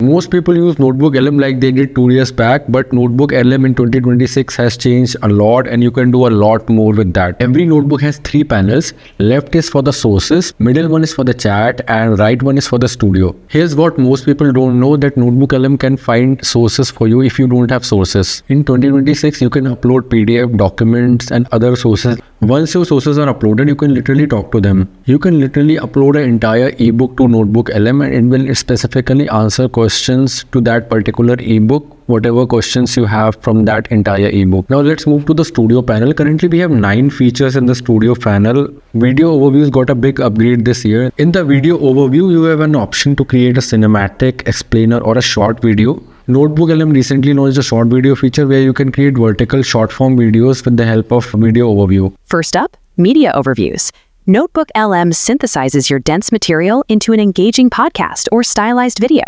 Most people use NotebookLM like they did 2 years back, but NotebookLM in 2026 has changed a lot and you can do a lot more with that. Every notebook has 3 panels. Left is for the sources, middle one is for the chat, and right one is for the studio. Here's what most people don't know, that NotebookLM can find sources for you if you don't have sources. In 2026, you can upload PDF, documents, and other sources. Once your sources are uploaded, you can literally talk to them. You can literally upload an entire ebook to NotebookLM and it will specifically answer questions to that particular ebook, whatever questions you have from that entire ebook. Now let's move to the studio panel. Currently we have 9 features in the studio panel. Video overviews got a big upgrade this year. In the video overview, you have an option to create a cinematic, explainer, or a short video. NotebookLM recently launched a short video feature where you can create vertical short form videos with the help of video overview. First up, media overviews. NotebookLM synthesizes your dense material into an engaging podcast or stylized video.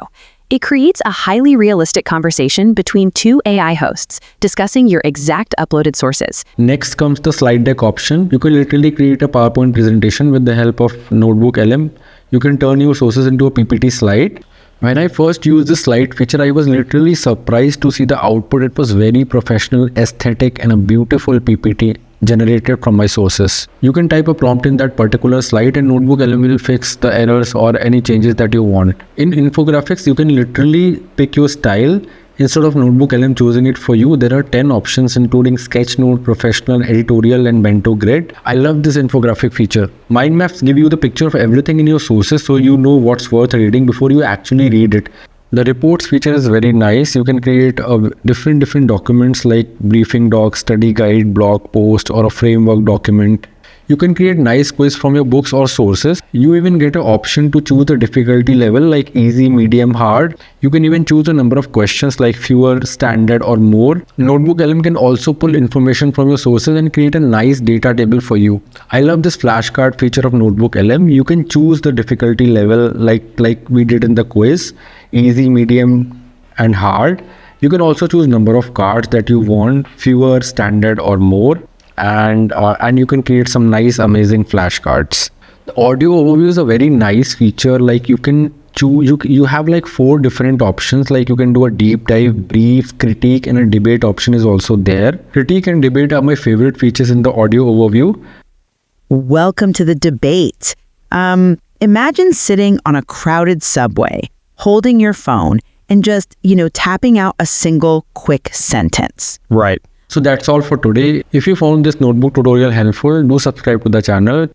It creates a highly realistic conversation between 2 AI hosts discussing your exact uploaded sources. Next comes the slide deck option. You can literally create a PowerPoint presentation with the help of NotebookLM. You can turn your sources into a PPT slide. When I first used this slide feature, I was literally surprised to see the output. It was very professional, aesthetic, and a beautiful PPT generated from my sources. You can type a prompt in that particular slide and NotebookLM will fix the errors or any changes that you want. In Infographics, you can literally pick your style. Instead of NotebookLM choosing it for you, there are 10 options including Sketchnote, Professional, Editorial, and Bento Grid. I love this infographic feature. Mindmaps give you the picture of everything in your sources so you know what's worth reading before you actually read it. The reports feature is very nice. You can create different documents like briefing doc, study guide, blog post, or a framework document. You can create nice quiz from your books or sources. You even get an option to choose the difficulty level like easy, medium, hard. You can even choose a number of questions like fewer, standard, or more. NotebookLM can also pull information from your sources and create a nice data table for you. I love this flashcard feature of NotebookLM. You can choose the difficulty level like we did in the quiz, easy, medium, and hard. You can also choose number of cards that you want, fewer, standard, or more. And you can create some nice amazing flashcards. The audio overview is a very nice feature. Like you can choose, you have like 4 different options. Like you can do a deep dive, brief, critique, and a debate option is also there. Critique and debate are my favorite features in the audio overview. Welcome to the debate. Imagine sitting on a crowded subway, holding your phone and just, tapping out a single quick sentence. Right. So that's all for today. If you found this notebook tutorial helpful, do subscribe to the channel.